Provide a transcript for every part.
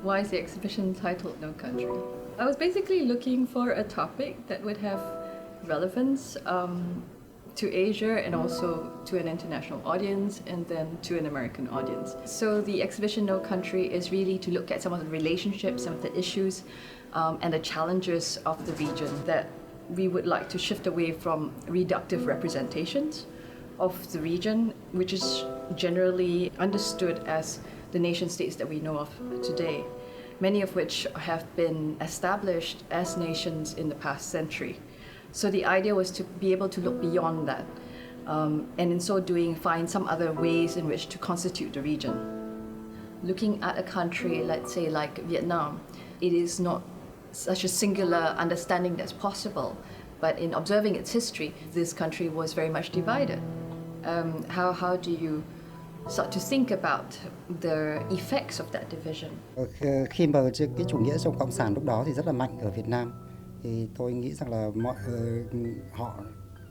Why is the exhibition titled No Country? I was basically looking for a topic that would have relevance to Asia and also to an international audience and then to an American audience. So the exhibition No Country is really to look at some of the relationships, some of the issues and the challenges of the region that we would like to shift away from reductive representations of the region, which is generally understood as the nation states that we know of today, many of which have been established as nations in the past century. So the idea was to be able to look beyond that, and in so doing find some other ways in which to constitute the region. Looking at a country, let's say like Vietnam, it is not such a singular understanding that's possible, but in observing its history, this country was very much divided. How do you start to think about the effects of that division? Khi mà cái chủ nghĩa trong cộng sản lúc đó thì rất là mạnh ở Việt Nam, thì tôi nghĩ rằng là họ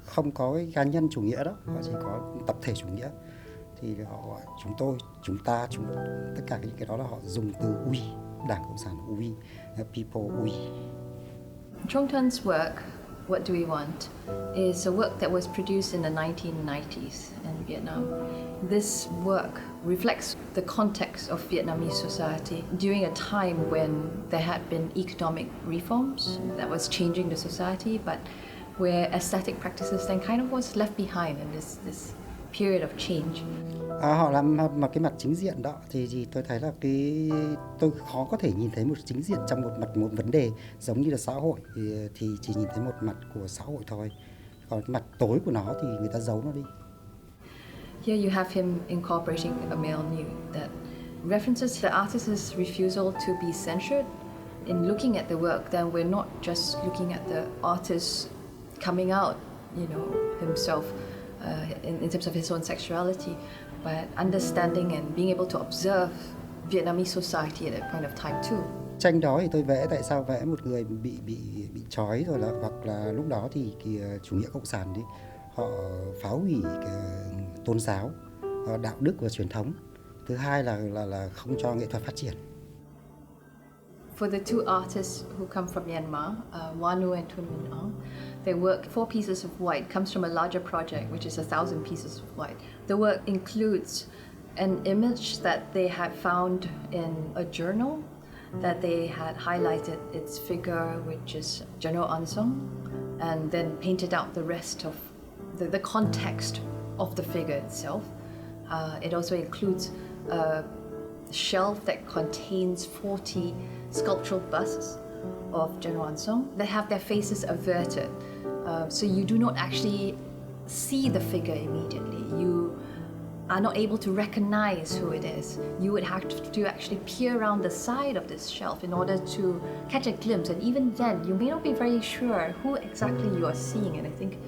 không có cái cá nhân chủ nghĩa đó, họ chỉ có tập thể chủ nghĩa. Thì họ gọi chúng ta, tất cả những cái đó là họ dùng từ we, Đảng Cộng sản we, people we. Truong Tan's work, What Do We Want, is a work that was produced in the 1990s in Vietnam. This work reflects the context of Vietnamese society during a time when there had been economic reforms that was changing the society, but where aesthetic practices then kind of was left behind in this period of change. Họ làm một cái mặt chính diện đó thì tôi thấy là tôi khó có thể nhìn thấy một chính diện trong một vấn đề giống như là xã hội, thì chỉ nhìn thấy một mặt của xã hội thôi, còn cái mặt tối của nó thì người ta giấu nó đi. Here you have him incorporating a male nude that references the artist's refusal to be censored. In looking at the work, then we're not just looking at the artist coming out, himself in terms of his own sexuality, but understanding and being able to observe Vietnamese society at that point of time too. Tranh đó thì tôi vẽ, tại sao vẽ một người bị trói rồi, là hoặc là lúc đó thì chủ nghĩa cộng sản đi, họ phá hủy cái tôn giáo, đạo đức và truyền thống. Thứ hai là không cho nghệ thuật phát triển. For the two artists who come from Myanmar, Wanu and Thun Min Aung, their work, 4 Pieces of White, comes from a larger project, which is 1,000 Pieces of White. The work includes an image that they had found in a journal that they had highlighted its figure, which is General Aung, and then painted out the rest of the context of the figure itself. It also includes a shelf that contains 40 sculptural busts of General Aung that have their faces averted. So you do not actually see the figure immediately. You are not able to recognize who it is. You would have to actually peer around the side of this shelf in order to catch a glimpse, and even then you may not be very sure who exactly you are seeing, and I think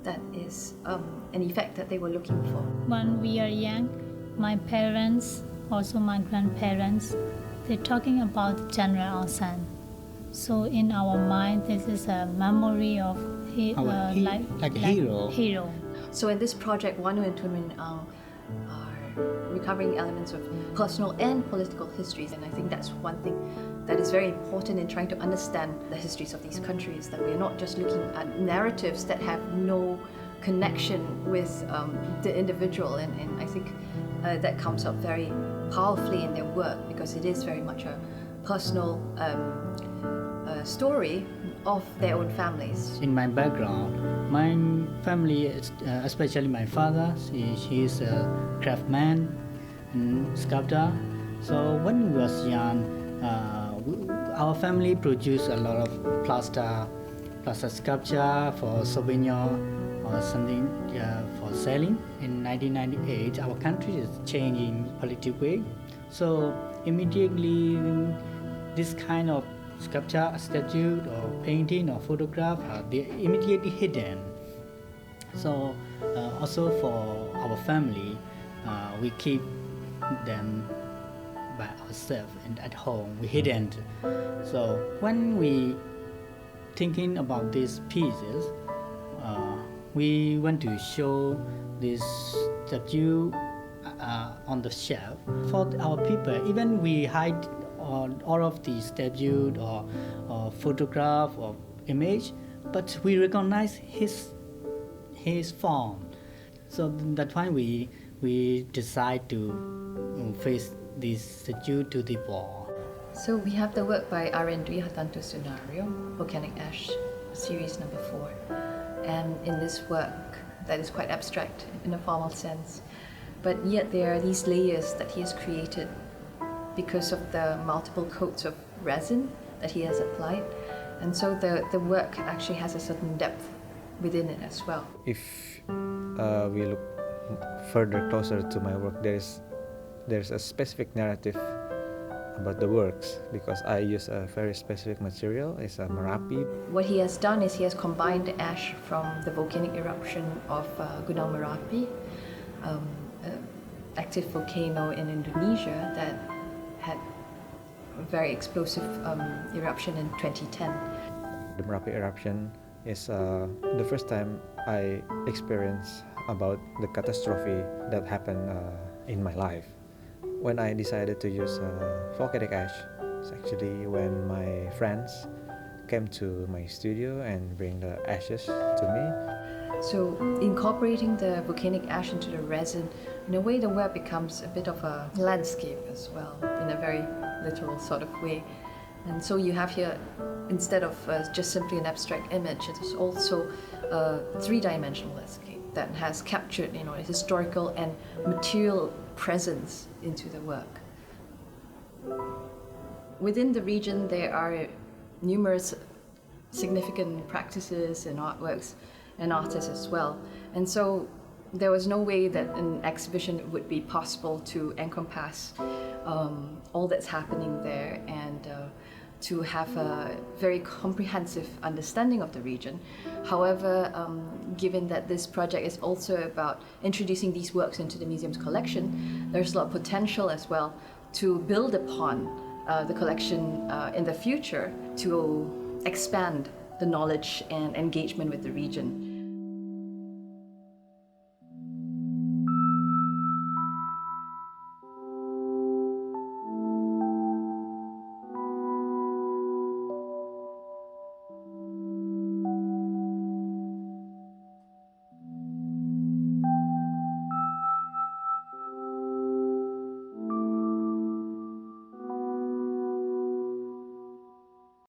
that is an effect that they were looking for. When we are young, my parents, also my grandparents, they're talking about General Aung. So in our mind, this is a memory of like a hero. So in this project, Wanu and Thun Min Aung are recovering elements of personal and political histories, and I think that's one thing that is very important in trying to understand the histories of these countries, that we're not just looking at narratives that have no connection with the individual, and I think that comes up very powerfully in their work, because it is very much a personal story of their own families. In my background, my family, especially my father, he is a craftsman and sculptor. So when we was young, our family produced a lot of plaster sculpture for souvenir or something for selling. In 1998, our country is changing politically. So immediately, this kind of sculpture, statue, or painting, or photograph, they're immediately hidden. So also for our family, we keep them by ourselves and at home. We hidden. So when we thinking about these pieces, we want to show this statue on the shelf for our people. Even we hide all of the statue or photograph or image, but we recognize his form. So that's why we decide to face this statue to the wall. So we have the work by Arin Dwihartanto Sunaryo, Volcanic Ash Series number 4. And in this work, that is quite abstract in a formal sense, but yet there are these layers that he has created because of the multiple coats of resin that he has applied. And so the work actually has a certain depth within it as well. If we look further closer to my work, there's a specific narrative about the works because I use a very specific material. It's a Merapi. What he has done is he has combined the ash from the volcanic eruption of Gunung Merapi, active volcano in Indonesia that had a very explosive eruption in 2010. The Merapi eruption is the first time I experienced about the catastrophe that happened in my life. When I decided to use volcanic ash, it's actually when my friends came to my studio and bring the ashes to me. So incorporating the volcanic ash into the resin, in a way the work becomes a bit of a landscape as well, in a very literal sort of way. And so you have here, instead of just simply an abstract image, it is also a three-dimensional landscape that has captured, a historical and material presence into the work. Within the region, there are numerous significant practices and artworks and artists as well. And so there was no way that an exhibition would be possible to encompass all that's happening there and to have a very comprehensive understanding of the region. However, given that this project is also about introducing these works into the museum's collection, there's a lot of potential as well to build upon the collection in the future to expand the knowledge and engagement with the region.